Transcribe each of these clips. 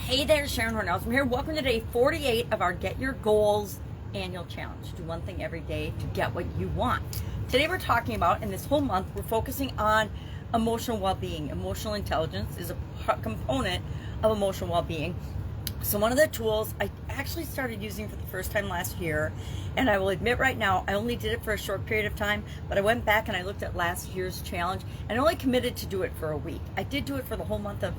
Hey there, Sharon Horne-Ellstrom here. Welcome to day 48 of our Get Your Goals annual challenge. Do one thing every day to get what you want. Today we're talking about, and this whole month, we're focusing on emotional well-being. Emotional intelligence is a component of emotional well-being. So one of the tools I actually started using for the first time last year, and I will admit right now, I only did it for a short period of time, but I went back and I looked at last year's challenge and only committed to do it for a week. I did do it for the whole month of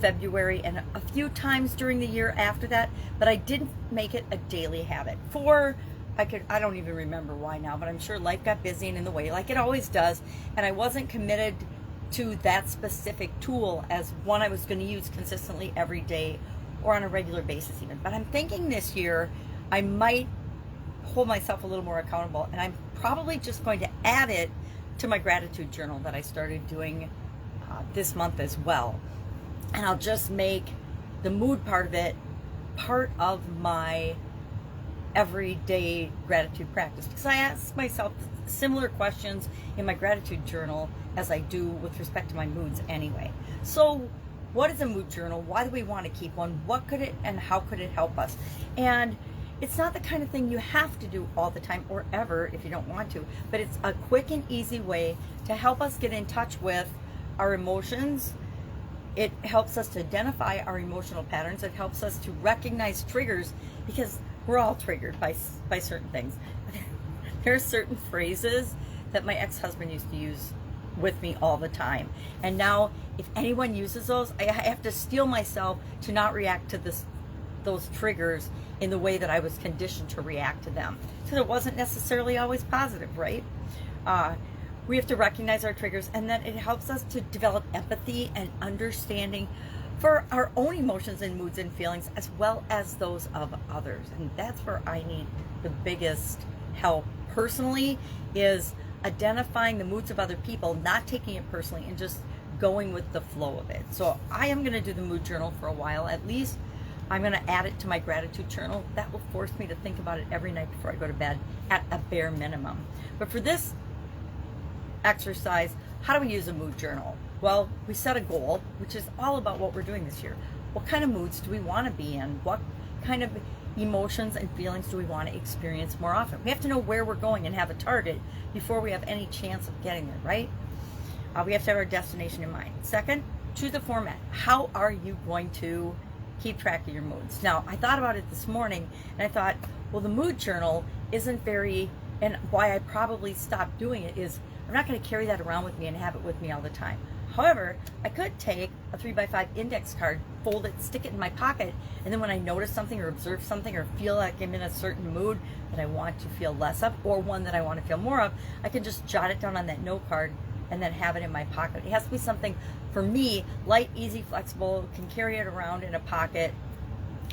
February and a few times during the year after that, but I didn't make it a daily habit. I don't even remember why now, but I'm sure life got busy and in the way like it always does, and I wasn't committed to that specific tool as one I was going to use consistently every day or on a regular basis even. But I'm thinking this year I might hold myself a little more accountable, and I'm probably just going to add it to my gratitude journal that I started doing this month as well. And I'll just make the mood part of it part of my everyday gratitude practice, because I ask myself similar questions in my gratitude journal as I do with respect to my moods anyway. So what is a mood journal? Why do we want to keep one? What could it and how could it help us? And it's not the kind of thing you have to do all the time or ever if you don't want to, but it's a quick and easy way to help us get in touch with our emotions. It helps us to identify our emotional patterns. It helps us to recognize triggers, because we're all triggered by certain things. There are certain phrases that my ex-husband used to use with me all the time. And now if anyone uses those, I have to steel myself to not react to those triggers in the way that I was conditioned to react to them. So it wasn't necessarily always positive, right? We have to recognize our triggers, and then it helps us to develop empathy and understanding for our own emotions and moods and feelings, as well as those of others. And that's where I need the biggest help personally, is identifying the moods of other people, not taking it personally, and just going with the flow of it. So I am going to do the mood journal for a while. At least I'm going to add it to my gratitude journal. That will force me to think about it every night before I go to bed at a bare minimum. But for this exercise, how do we use a mood journal? Well, we set a goal, which is all about what we're doing this year. What kind of moods do we want to be in? What kind of emotions and feelings do we want to experience more often? We have to know where we're going and have a target before we have any chance of getting there, right? We have to have our destination in mind. Second, choose a format. How are you going to keep track of your moods? Now, I thought about it this morning, and I thought, well, the mood journal isn't very, and why I probably stopped doing it is I'm not going to carry that around with me and have it with me all the time. However, I could take a 3x5 index card, fold it, stick it in my pocket, and then when I notice something or observe something or feel like I'm in a certain mood that I want to feel less of, or one that I want to feel more of, I can just jot it down on that note card and then have it in my pocket. It has to be something, for me, light, easy, flexible, can carry it around in a pocket,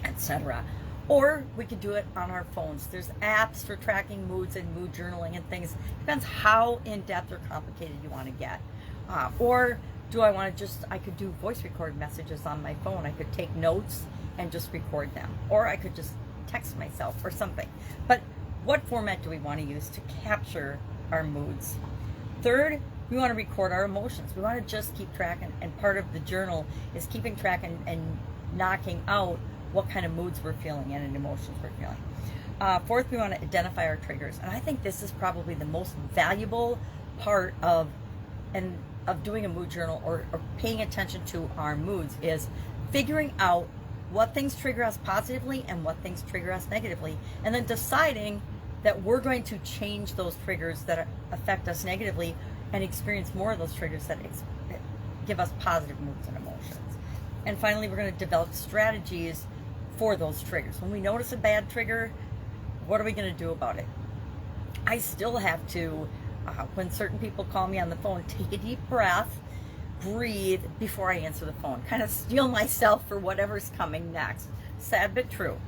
etc. Or we could do it on our phones. There's apps for tracking moods and mood journaling and things. Depends how in-depth or complicated you want to get. Or do I want to I could do voice record messages on my phone. I could take notes and just record them. Or I could just text myself or something. But what format do we want to use to capture our moods? Third, we want to record our emotions. We want to just keep track, and part of the journal is keeping track and knocking out what kind of moods we're feeling and emotions we're feeling. Fourth, we want to identify our triggers. And I think this is probably the most valuable part of doing a mood journal or paying attention to our moods, is figuring out what things trigger us positively and what things trigger us negatively, and then deciding that we're going to change those triggers that affect us negatively and experience more of those triggers that give us positive moods and emotions. And finally, we're going to develop strategies for those triggers. When we notice a bad trigger, what are we going to do about it? I still have to, when certain people call me on the phone, take a deep breath, breathe before I answer the phone, kind of steel myself for whatever's coming next. Sad but true.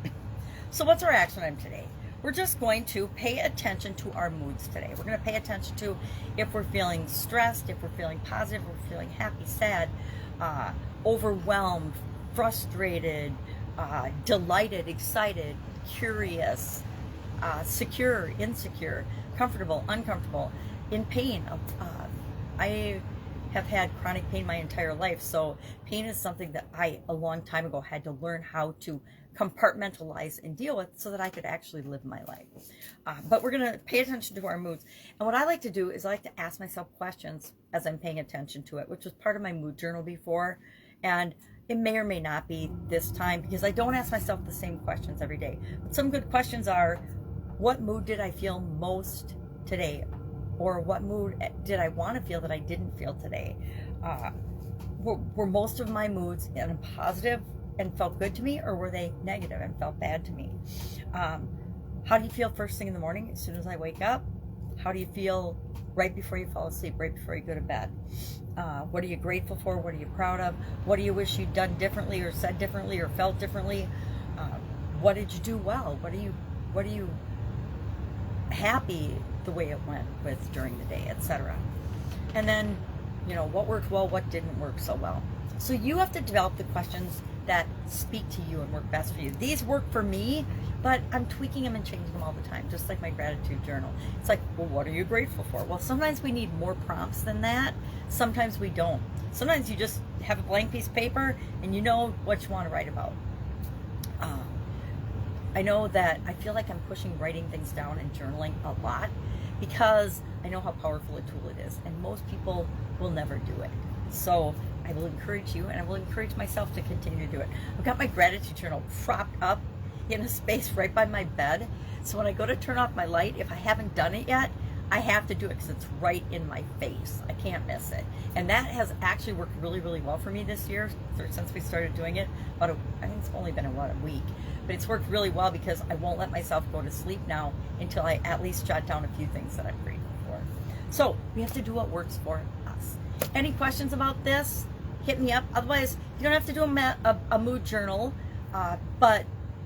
So what's our action item today? We're just going to pay attention to our moods today. We're going to pay attention to if we're feeling stressed, if we're feeling positive, if we're feeling happy, sad, overwhelmed, frustrated, delighted, excited, curious, secure, insecure, comfortable, uncomfortable, in pain. I have had chronic pain my entire life. So pain is something that I, a long time ago, had to learn how to compartmentalize and deal with so that I could actually live my life. But we're going to pay attention to our moods. And what I like to do is I like to ask myself questions as I'm paying attention to it, which was part of my mood journal before. And it may or may not be this time because I don't ask myself the same questions every day. But some good questions are, what mood did I feel most today? Or what mood did I want to feel that I didn't feel today? Were most of my moods in a positive and felt good to me, or were they negative and felt bad to me? How do you feel first thing in the morning as soon as I wake up? How do you feel right before you fall asleep, right before you go to bed? What are you grateful for? What are you proud of? What do you wish you'd done differently or said differently or felt differently? What did you do well? What are you happy the way it went with during the day, etc. And then, what worked well, what didn't work so well. So you have to develop the questions that speak to you and work best for you. These work for me, but I'm tweaking them and changing them all the time, just like my gratitude journal. It's like, well, what are you grateful for? Well, sometimes we need more prompts than that. Sometimes we don't. Sometimes you just have a blank piece of paper and you know what you want to write about. I know that I feel like I'm pushing writing things down and journaling a lot because I know how powerful a tool it is, and most people will never do it. So I will encourage you, and I will encourage myself to continue to do it. I've got my gratitude journal propped up in a space right by my bed, so when I go to turn off my light, if I haven't done it yet, I have to do it because it's right in my face. I can't miss it. And that has actually worked really, really well for me this year since we started doing it. I think it's only been a week. But it's worked really well because I won't let myself go to sleep now until I at least jot down a few things that I'm grateful for. So we have to do what works for us. Any questions about this? Hit me up. Otherwise, you don't have to do a mood journal, but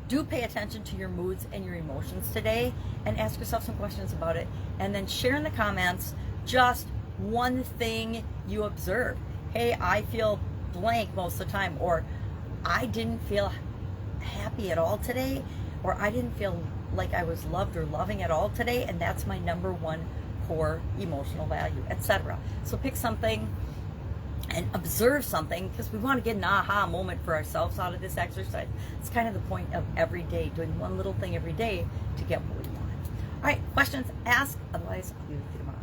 do pay attention to your moods and your emotions today and ask yourself some questions about it. And then share in the comments just one thing you observe. Hey, I feel blank most of the time, or I didn't feel happy at all today, or I didn't feel like I was loved or loving at all today, and that's my number one core emotional value, etc. So pick something and observe something, because we want to get an aha moment for ourselves out of this exercise. It's kind of the point of every day, doing one little thing every day to get what we want. All right, questions, ask. Otherwise, I'll be with you tomorrow.